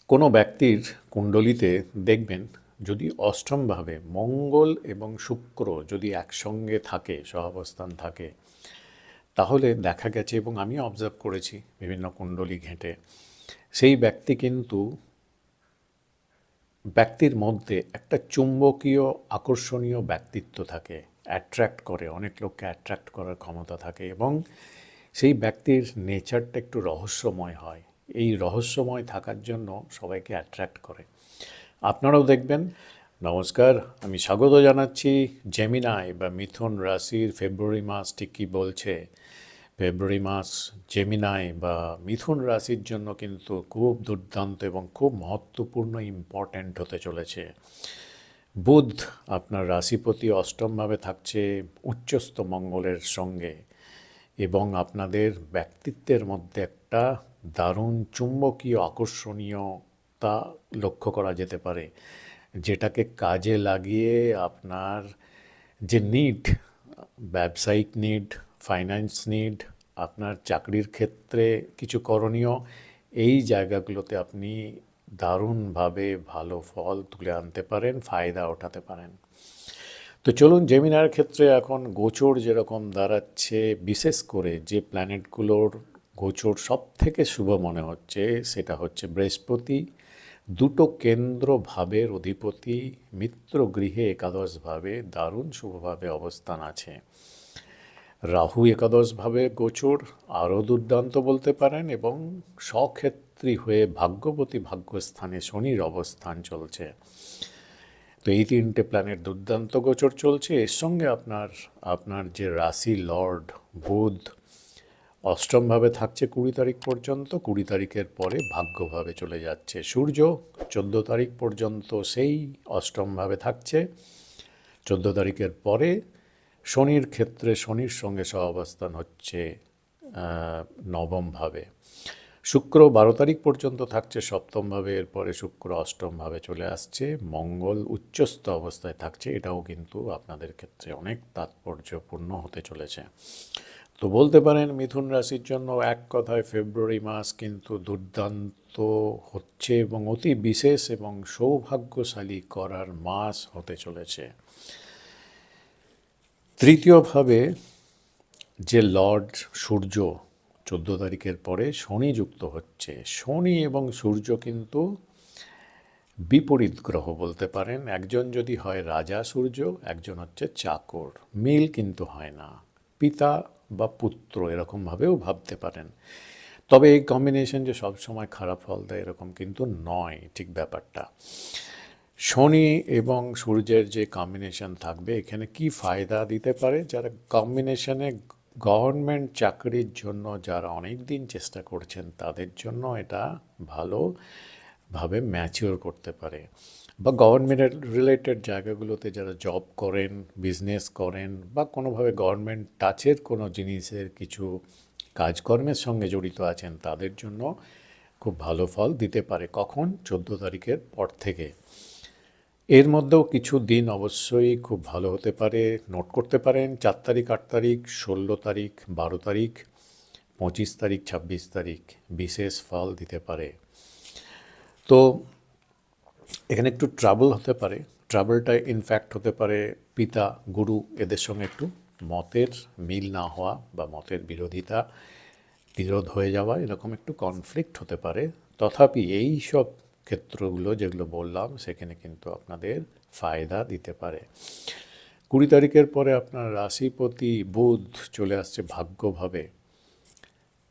কোনো ব্যক্তির কুণ্ডলিতে দেখবেন যদি অষ্টমভাবে মঙ্গল এবং শুক্র যদি একসঙ্গে থাকে, সহাবস্থান থাকে, তাহলে দেখা গেছে এবং আমি অবজার্ভ করেছি বিভিন্ন কুণ্ডলী ঘেঁটে, সেই ব্যক্তি কিন্তু ব্যক্তির মধ্যে একটা চুম্বকীয় আকর্ষণীয় ব্যক্তিত্ব থাকে, অ্যাট্রাক্ট করে, অনেক লোককে অ্যাট্রাক্ট করার ক্ষমতা থাকে এবং সেই ব্যক্তির নেচারটা একটু রহস্যময় হয়। এই রহস্যময় থাকার জন্য সবাইকে অ্যাট্রাক্ট করে। আপনারাও দেখবেন। নমস্কার, আমি স্বাগত জানাচ্ছি জেমিনাই বা মিথুন রাশির ফেব্রুয়ারি মাস ঠিক কী বলছে। ফেব্রুয়ারি মাস জেমিনাই বা মিথুন রাশির জন্য কিন্তু খুব দুর্দান্ত এবং খুব মহত্বপূর্ণ, ইম্পর্ট্যান্ট হতে চলেছে। বুধ আপনার রাশিপতি অষ্টমভাবে থাকছে উচ্চস্থ মঙ্গলের সঙ্গে এবং আপনাদের ব্যক্তিত্বের মধ্যে একটা দারুণ চুম্বকীয় আকর্ষণীয়তা লক্ষ্য করা যেতে পারে, যেটাকে কাজে লাগিয়ে আপনার যে নিড, ব্যবসায়িক নিড, ফাইন্যান্স নিড, আপনার চাকরির ক্ষেত্রে কিছু করণীয়, এই জায়গাগুলোতে আপনি দারুণভাবে ভালো ফল তুলে আনতে পারেন, ফায়দা ওঠাতে পারেন। তো চলুন, জেমিনার ক্ষেত্রে এখন গোচর যেরকম দাঁড়াচ্ছে, বিশেষ করে যে প্ল্যানেটগুলোর গোচর সব থেকে শুভ মনে হচ্ছে সেটা হচ্ছে বৃহস্পতি, দুটো কেন্দ্র ভাবের অধিপতি, মিত্র গৃহে একাদশভাবে দারুণ শুভভাবে অবস্থান আছে। রাহু একাদশভাবে গোচর, আরও দুর্দান্ত বলতে পারেন, এবং স্বক্ষেত্রী হয়ে ভাগ্যবতী ভাগ্যস্থানে শনির অবস্থান চলছে। তো এই তিনটে প্ল্যানেট দুর্দান্ত গোচর চলছে। এর সঙ্গে আপনার যে রাশি লর্ড বুধ অষ্টমভাবে থাকছে 20 তারিখ পর্যন্ত, 20 তারিখের পরে ভাগ্যভাবে চলে যাচ্ছে। সূর্য 14 তারিখ পর্যন্ত সেই অষ্টমভাবে থাকছে, 14 তারিখের পরে শনির ক্ষেত্রে শনির সঙ্গে সহাবস্থান হচ্ছে নবমভাবে। শুক্র 12 তারিখ পর্যন্ত থাকছে সপ্তমভাবে, এরপরে শুক্র অষ্টমভাবে চলে আসছে, মঙ্গল উচ্চস্থ অবস্থায় থাকছে। এটাও কিন্তু আপনাদের ক্ষেত্রে অনেক তাৎপর্যপূর্ণ হতে চলেছে। তো বলতে পারেন মিথুন রাশির জন্য এক কথায় ফেব্রুয়ারি মাস কিন্তু দুর্দান্ত হচ্ছে এবং অতি বিশেষ এবং সৌভাগ্যশালী করার মাস হতে চলেছে। তৃতীয়ভাবে যে লর্ড সূর্য 14 তারিখের পরে শনি যুক্ত হচ্ছে। শনি এবং সূর্য কিন্তু বিপরীত গ্রহ বলতে পারেন। একজন যদি হয় রাজা সূর্য, একজন হচ্ছে চাকর, মিল কিন্তু হয় না, পিতা বা পুত্র এরকমভাবেও ভাবতে পারেন। তবে এই কম্বিনেশন যে সবসময় খারাপ ফল দেয় এরকম কিন্তু নয় ঠিক ব্যাপারটা। শনি এবং সূর্যের যে কম্বিনেশন থাকবে, এখানে কি ফায়দা দিতে পারে? যারা কম্বিনেশনে গভর্নমেন্ট চাকরির জন্য যারা অনেক দিন চেষ্টা করছেন তাদের জন্য এটা ভালোভাবে ম্যাচিওর করতে পারে, বা গভর্নমেন্ট রিলেটেড জায়গাগুলোতে যারা জব করেন, বিজনেস করেন, বা কোনোভাবে গভর্নমেন্ট টাচের কোনো জিনিসের কিছু কাজকর্মের সঙ্গে জড়িত আছেন তাদের জন্য খুব ভালো ফল দিতে পারে। কখন? 14 তারিখের পর থেকে। এর মধ্যেও কিছু দিন অবশ্যই খুব ভালো হতে পারে, নোট করতে পারেন। 4 তারিখ, 8 তারিখ, 16 তারিখ, 12 তারিখ, 25 তারিখ, 26 তারিখ বিশেষ ফল দিতে পারে। তো এখানে একটু ট্রাবল হতে পারে। ট্রাবলটা ইনফ্যাক্ট হতে পারে পিতা, গুরু এদের সঙ্গে একটু মতের মিল না হওয়া বা মতের বিরোধ হয়ে যাওয়া, এরকম একটু কনফ্লিক্ট হতে পারে। তথাপি এই সব ক্ষেত্রগুলো যেগুলো বললাম সেখানে কিন্তু আপনাদের ফায়দা দিতে পারে। 20 তারিখের পরে আপনার রাশিপতি বুধ চলে আসছে ভাগ্যভাবে।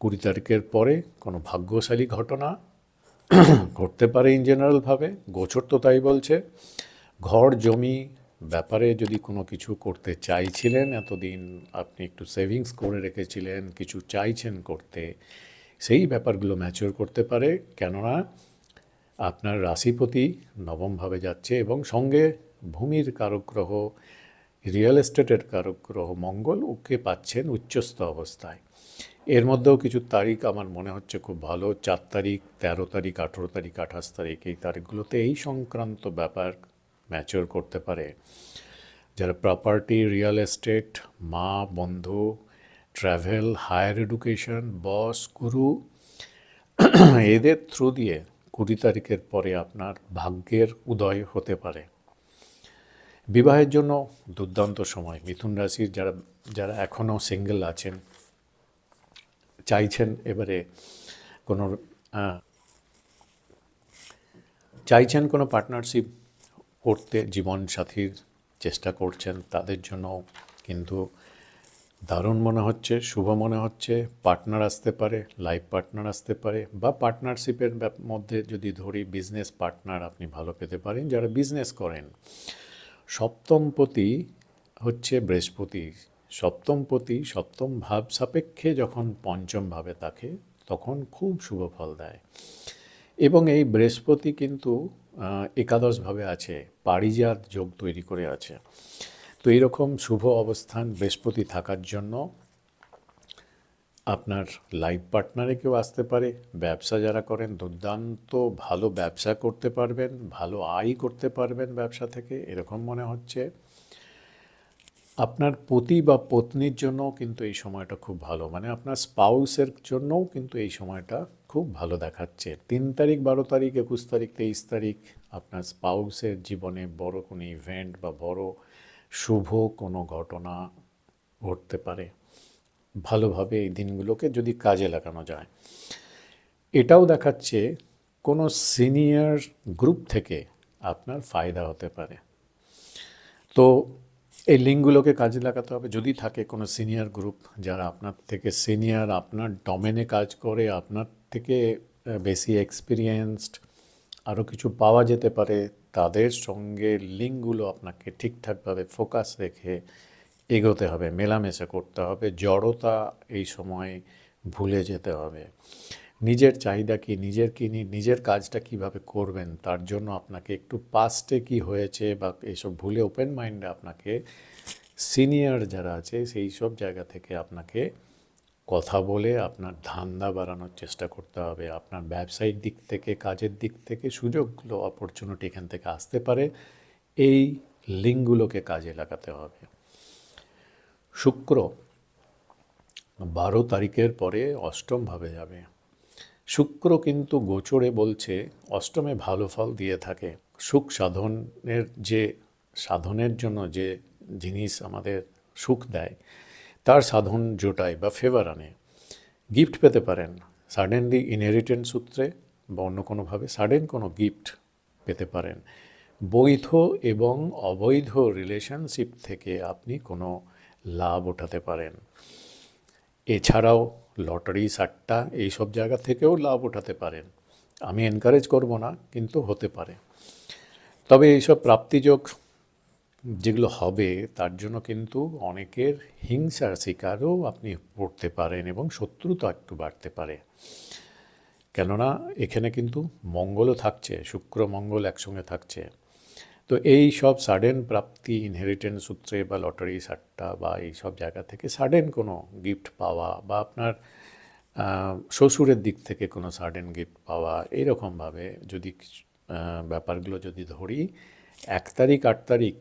20 তারিখের পরে কোনো ভাগ্যশালী ঘটনা ঘটতে পারে ইন জেনারেলভাবে, গোচর তো তাই বলছে। ঘর জমি ব্যাপারে যদি কোনো কিছু করতে চাইছিলেন, এতদিন আপনি একটু সেভিংস করে রেখেছিলেন, কিছু চাইছেন করতে, সেই ব্যাপারগুলো ম্যাচিওর করতে পারে। কেননা আপনার রাশিপতি নবমভাবে যাচ্ছে এবং সঙ্গে ভূমির কারক গ্রহ, রিয়েল এস্টেটের কারক গ্রহ মঙ্গল ওকে পাচ্ছেন উচ্চস্থ অবস্থায়। এর মধ্যেও কিছু তারিখ আমার মনে হচ্ছে খুব ভালো। 4 তারিখ, 13 তারিখ, 18 তারিখ, 28 তারিখ, এই তারিখগুলোতে এই সংক্রান্ত ব্যাপার ম্যাচিওর করতে পারে। যারা প্রপার্টি, রিয়েল এস্টেট, মা, বন্ধু, ট্রাভেল, হায়ার এডুকেশন, বস, গুরু, এদের থ্রু দিয়ে 20 তারিখের পরে আপনার ভাগ্যের উদয় হতে পারে। বিবাহের জন্য দুর্দান্ত সময়। মিথুন রাশির যারা যারা এখনও সিঙ্গেল আছেন, চাইছেন এবারে কোনো চাইছেন কোনো পার্টনারশিপ করতে, জীবনসাথীর চেষ্টা করছেন, তাদের জন্য কিন্তু দারুণ মনে হচ্ছে, শুভ মনে হচ্ছে। পার্টনার আসতে পারে, লাইফ পার্টনার আসতে পারে, বা পার্টনারশিপের মধ্যে যদি ধরি বিজনেস পার্টনার আপনি ভালো পেতে পারেন যারা বিজনেস করেন। সপ্তমপতি হচ্ছে বৃহস্পতি। সপ্তমপতি সপ্তম ভাব সাপেক্ষে যখন পঞ্চম ভাবে থাকে তখন খুব শুভ ফল দেয়। এবং এই বৃহস্পতি কিন্তু একাদশভাবে আছে, পারিজাত যোগ তৈরি করে আছে। তো এইরকম শুভ অবস্থান বৃহস্পতি থাকার জন্য আপনার লাইফ পার্টনারে কেউ আসতে পারে। ব্যবসা যারা করেন দুর্দান্ত ভালো ব্যবসা করতে পারবেন, ভালো আয় করতে পারবেন ব্যবসা থেকে, এরকম মনে হচ্ছে। আপনার পতি বা পত্নীর জন্যও কিন্তু এই সময়টা খুব ভালো, মানে আপনার স্পাউসের জন্যও কিন্তু এই সময়টা খুব ভালো দেখাচ্ছে। 3 তারিখ, 12 তারিখ, 21 তারিখ, 23 তারিখ আপনার স্পাউসের জীবনে বড় কোনো ইভেন্ট বা বড় শুভ কোনো ঘটনা ঘটতে পারে। ভালোভাবে এই দিনগুলোকে যদি কাজে লাগানো যায়। এটাও দেখাচ্ছে কোনো সিনিয়র গ্রুপ থেকে আপনার ফায়দা হতে পারে। তো এই লিঙ্কগুলোকে কাজে লাগাতে হবে। যদি থাকে কোনো সিনিয়র গ্রুপ যারা আপনার থেকে সিনিয়র, আপনার ডোমেনে কাজ করে, আপনার থেকে বেশি এক্সপিরিয়েন্সড, আরও কিছু পাওয়া যেতে পারে, তাদের সঙ্গে লিঙ্কগুলো আপনাকে ঠিকঠাকভাবে ফোকাস রেখে এগোতে হবে, মেলামেশা করতে হবে। জড়তা এই সময় ভুলে যেতে হবে। নিজের চাহিদা কী, নিজের কাজটা কিভাবে করবেন তার জন্য আপনাকে একটু পাস্টে কি হয়েছে বা এইসব ভুলে ওপেন মাইন্ডে আপনাকে সিনিয়র যারা আছে সেই সব জায়গা থেকে আপনাকে কথা বলে আপনার ধান্দা বাড়ানোর চেষ্টা করতে হবে। আপনার ব্যবসায়িক দিক থেকে, কাজের দিক থেকে সুযোগগুলো, অপরচুনিটি এখান থেকে আসতে পারে। এই লিঙ্কগুলোকে কাজে লাগাতে হবে। শুক্র 12 তারিখের পরে অষ্টমভাবে যাবে। শুক্র কিন্তু গোচরে বলছে অষ্টমে ভালো ফল দিয়ে থাকে। সুখ সাধনের জন্য যে জিনিস আমাদের সুখ দেয় তার সাধন জোটায় বা ফেভার আনে। গিফট পেতে পারেন সাডেনলি, ইনহেরিটেন্স সূত্রে বা অন্য কোনোভাবে সাডেন কোনো গিফট পেতে পারেন। বৈধ এবং অবৈধ রিলেশনশিপ থেকে আপনি কোনো লাভ ওঠাতে পারেন। এছাড়াও লটারি, সাট্টা এইসব জায়গা থেকেও লাভ ওঠাতে পারেন। আমি এনকারেজ করব না, কিন্তু হতে পারে। তবে এইসব প্রাপ্তিযোগ যেগুলো হবে তার জন্য কিন্তু অনেকের হিংসার শিকারও আপনি পড়তে পারেন এবং শত্রুতা একটু বাড়তে পারে। কেননা এখানে কিন্তু মঙ্গলও থাকছে, শুক্র মঙ্গল একসঙ্গে থাকছে। তো এই সব সাডেন প্রাপ্তি, ইনহেরিটেন্স সূত্রে বা লটারি, সাট্টা বা এই সব জায়গা থেকে সাডেন কোনো গিফট পাওয়া, বা আপনার শ্বশুরের দিক থেকে কোনো সাডেন গিফট পাওয়া, এইরকমভাবে যদি ব্যাপারগুলো যদি ধরি, 1 তারিখ, 8 তারিখ,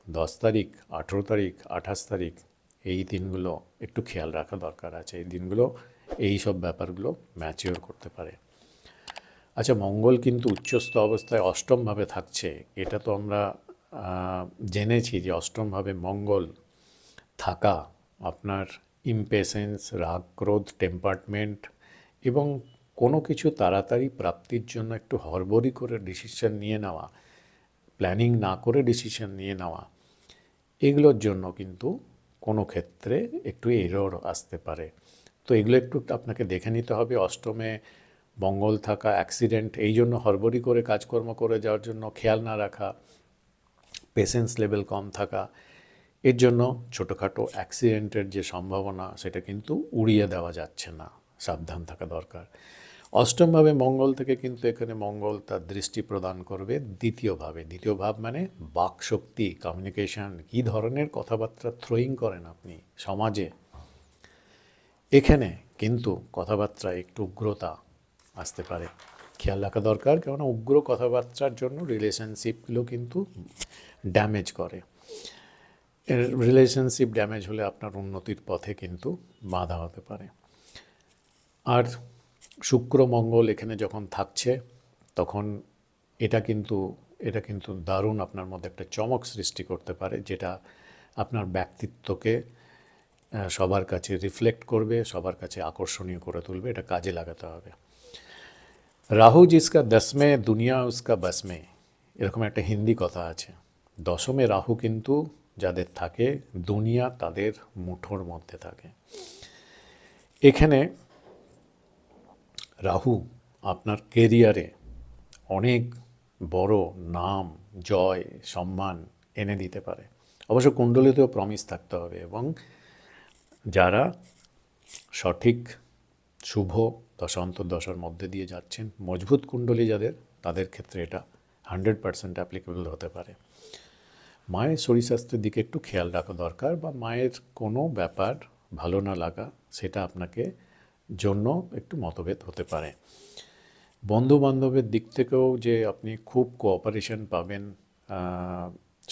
10 তারিখ, 18 তারিখ, 28 তারিখ এই দিনগুলো একটু খেয়াল রাখা দরকার আছে। এই দিনগুলো এই সব ব্যাপারগুলো ম্যাচিওর করতে পারে। আচ্ছা, মঙ্গল কিন্তু উচ্চস্থ অবস্থায় অষ্টমভাবে থাকছে। এটা তো আমরা জেনেছি যে অষ্টমভাবে মঙ্গল থাকা আপনার ইমপেশেন্স, রাগ, ক্রোধ, টেম্পারমেন্ট এবং কোনো কিছু তাড়াতাড়ি প্রাপ্তির জন্য একটু হড়বড়ি করে ডিসিশন নিয়ে নেওয়া, প্ল্যানিং না করে ডিসিশন নিয়ে নেওয়া, এগুলোর জন্য কিন্তু কোনো ক্ষেত্রে একটু এরর আসতে পারে। তো এগুলো একটু আপনাকে দেখে নিতে হবে। অষ্টমে মঙ্গল থাকা, অ্যাক্সিডেন্ট, এই জন্য হড়বড়ি করে কাজকর্ম করে যাওয়ার জন্য খেয়াল না রাখা, পেশেন্স লেভেল কম থাকা, এর জন্য ছোটোখাটো অ্যাক্সিডেন্টের যে সম্ভাবনা সেটা কিন্তু উড়িয়ে দেওয়া যাচ্ছে না, সাবধান থাকা দরকার। অষ্টমভাবে মঙ্গল থেকে কিন্তু এখানে মঙ্গল তার দৃষ্টি প্রদান করবে দ্বিতীয়ভাবে। দ্বিতীয় ভাব মানে বাকশক্তি, কমিউনিকেশান, কী ধরনের কথাবার্তা থ্রোয়িং করেন আপনি সমাজে, এখানে কিন্তু কথাবার্তা একটু উগ্রতা আসতে পারে, খেয়াল রাখা দরকার। কেননা উগ্র কথাবার্তার জন্য রিলেশনশিপগুলো কিন্তু ড্যামেজ করে। রিলেশনশিপ ড্যামেজ হলে আপনার উন্নতির পথে কিন্তু বাধা হতে পারে। আর শুক্র মঙ্গল এখানে যখন থাকছে তখন এটা কিন্তু এটা কিন্তু দারুণ আপনার মধ্যে একটা চমক সৃষ্টি করতে পারে, যেটা আপনার ব্যক্তিত্বকে সবার কাছে রিফ্লেক্ট করবে, সবার কাছে আকর্ষণীয় করে তুলবে। এটা কাজে লাগাতে হবে। রাহু জিসকা দশমে দুনিয়া উসকা বসমে, এরকম একটা হিন্দি কথা আছে। দশমে রাহু কিন্তু যাদের থাকে, দুনিয়া তাদের মুঠোর মধ্যে থাকে। এখানে রাহু আপনার কেরিয়ারে অনেক বড় নাম, জয়, সম্মান এনে দিতে পারে। অবশ্য কুণ্ডলিতেও প্রমিস থাকতে হবে, এবং যারা সঠিক শুভ দশান্তর্দশার মধ্যে দিয়ে যাচ্ছেন, মজবুত কুণ্ডলী যাদের, তাদের ক্ষেত্রে এটা 100% অ্যাপ্লিকেবল হতে পারে। মায়ের শরীর স্বাস্থ্যের দিকে একটু খেয়াল রাখা দরকার, বা মায়ের কোনো ব্যাপার ভালো না লাগা, সেটা আপনাকে জন্য একটু মতভেদ হতে পারে। বন্ধু বান্ধবের দিক থেকেও যে আপনি খুব কোঅপারেশন পাবেন,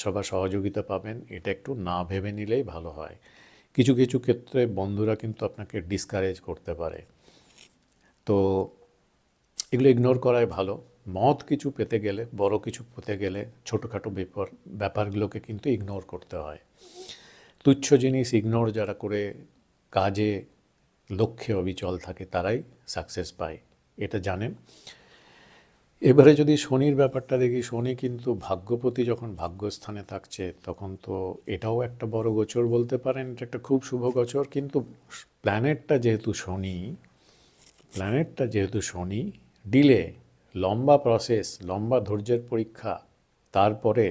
সবার সহযোগিতা পাবেন, এটা একটু না ভেবে নিলেই ভালো হয়। কিছু কিছু ক্ষেত্রে বন্ধুরা কিন্তু আপনাকে ডিসকারেজ করতে পারে, তো এগুলো ইগনোর করাই ভালো। মহৎ কিছু পেতে গেলে, বড় কিছু পেতে গেলে ছোটোখাটো ব্যাপারগুলোকে কিন্তু ইগনোর করতে হয়। তুচ্ছ জিনিস ইগনোর যারা করে কাজে লক্ষ্যে অবিচল থাকে, তারাই সাকসেস পায়, এটা জানেন। এবারে যদি শনির ব্যাপারটা দেখি, শনি কিন্তু ভাগ্যপতি যখন ভাগ্যস্থানে থাকছে, তখন তো এটাও একটা বড় গোচর বলতে পারেন। এটা একটা খুব শুভ গোচর, কিন্তু প্ল্যানেটটা যেহেতু শনি ডিলে, লম্বা প্রসেস, লম্বা ধৈর্যের পরীক্ষা, তারপরে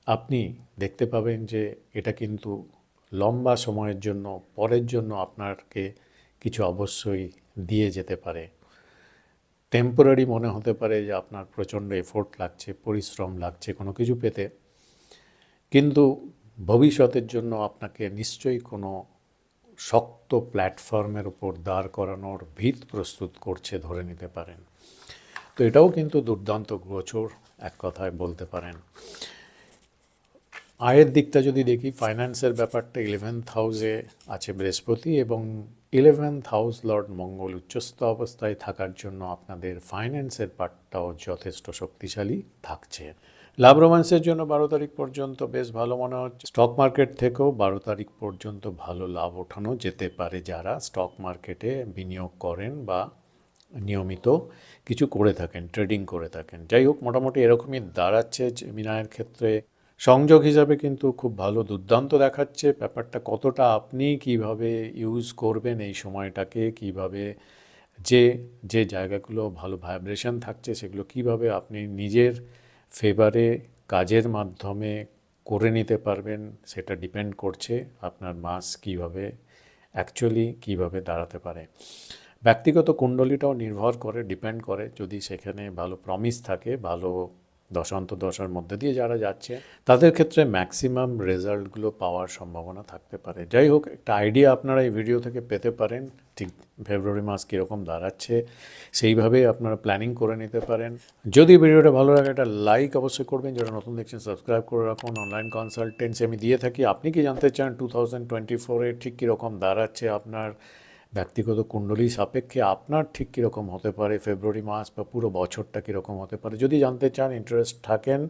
আপনি দেখতে পাবেন যে এটা কিন্তু লম্বা সময়ের জন্য, পরের জন্য আপনাকে কিছু অবশ্যই দিয়ে যেতে পারে। টেম্পোরারি মনে হতে পারে যে আপনার প্রচণ্ড এফোর্ট লাগছে, পরিশ্রম লাগছে কোনো কিছু পেতে, কিন্তু ভবিষ্যতের জন্য আপনাকে নিশ্চয়ই কোনো শক্ত প্ল্যাটফর্মের উপর দাঁড় করানোর ভিত প্রস্তুত করছে ধরে নিতে পারেন। তো এটাও কিন্তু দুর্দান্ত গোচর এক কথায় বলতে পারেন। আয়ের দিকটা যদি দেখি, ফাইন্যান্সের ব্যাপারটা 11th হাউসে আছে বৃহস্পতি, এবং 11th হাউস লর্ড মঙ্গল উচ্চস্থ অবস্থায় থাকার জন্য আপনাদের ফাইন্যান্সের পার্টটাও যথেষ্ট শক্তিশালী থাকছে। লাভ রোমান্সের জন্য 12 তারিখ পর্যন্ত বেশ ভালো মনে হচ্ছে। স্টক মার্কেট থেকেও 12 তারিখ পর্যন্ত ভালো লাভ ওঠানো যেতে পারে, যারা স্টক মার্কেটে বিনিয়োগ করেন বা নিয়মিত কিছু করে থাকেন, ট্রেডিং করে থাকেন। যাই হোক, মোটামুটি এরকমই দাঁড়াচ্ছে জেমিনাইয়ের ক্ষেত্রে। সংযোগ হিসাবে কিন্তু খুব ভালো, দুর্দান্ত দেখাচ্ছে। ব্যাপারটা কতটা আপনি কিভাবে ইউজ করবেন এই সময়টাকে, কিভাবে যে যে জায়গাগুলো ভালো ভাইব্রেশন থাকছে সেগুলো কিভাবে আপনি নিজের ফেভারে কাজের মাধ্যমে করে নিতে পারবেন, সেটা ডিপেন্ড করছে আপনার মাস কিভাবে দাঁড়াতে পারে। ব্যক্তিগত কুণ্ডলীটাও নির্ভর করে, ডিপেন্ড করে। যদি সেখানে ভালো প্রমিস থাকে, ভালো দশার মধ্যে দিয়ে যারা যাচ্ছে, তাদের ক্ষেত্রে ম্যাক্সিমাম রেজাল্টগুলো পাওয়ার সম্ভাবনা থাকতে পারে। যাই হোক, একটা আইডিয়া আপনারা এই ভিডিও থেকে পেতে পারেন, ঠিক ফেব্রুয়ারি মাস কীরকম দাঁড়াচ্ছে, সেইভাবেই আপনারা প্ল্যানিং করে নিতে পারেন। যদি ভিডিওটা ভালো লাগে, একটা লাইক অবশ্যই করবেন। যারা নতুন দেখছেন সাবস্ক্রাইব করে রাখুন। অনলাইন কনসালটেন্সি আমি দিয়ে থাকি। আপনি কি জানতে চান 2024-এ ঠিক কীরকম দাঁড়াচ্ছে আপনার ব্যক্তিগত কুণ্ডলী সাপেক্ষে, আপনার ঠিক কীরকম হতে পারে ফেব্রুয়ারি মাস, বা পুরো বছরটা কীরকম হতে পারে? যদি জানতে চান, ইন্টারেস্ট থাকেন,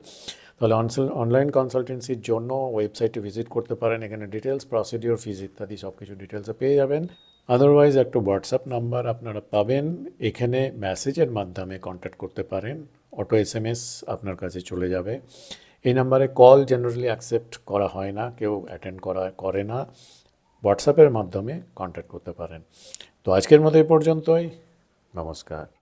তাহলে অনলাইন কনসালটেন্সির জন্য ওয়েবসাইটে ভিজিট করতে পারেন। এখানে ডিটেলস, প্রসিডিওর, ফিজ ইত্যাদি সব কিছু ডিটেলসে পেয়ে যাবেন। আদারওয়াইজ একটা হোয়াটসঅ্যাপ নাম্বার আপনারা পাবেন, এখানে মেসেজের মাধ্যমে কন্ট্যাক্ট করতে পারেন। অটো SMS আপনার কাছে চলে যাবে। এই নাম্বারে কল জেনারেলি অ্যাকসেপ্ট করা হয় না, কেউ অ্যাটেন্ড করে না। হোয়াটসঅ্যাপের মাধ্যমে কন্ট্যাক্ট করতে পারেন। তো আজকের মতো এই পর্যন্তই। নমস্কার।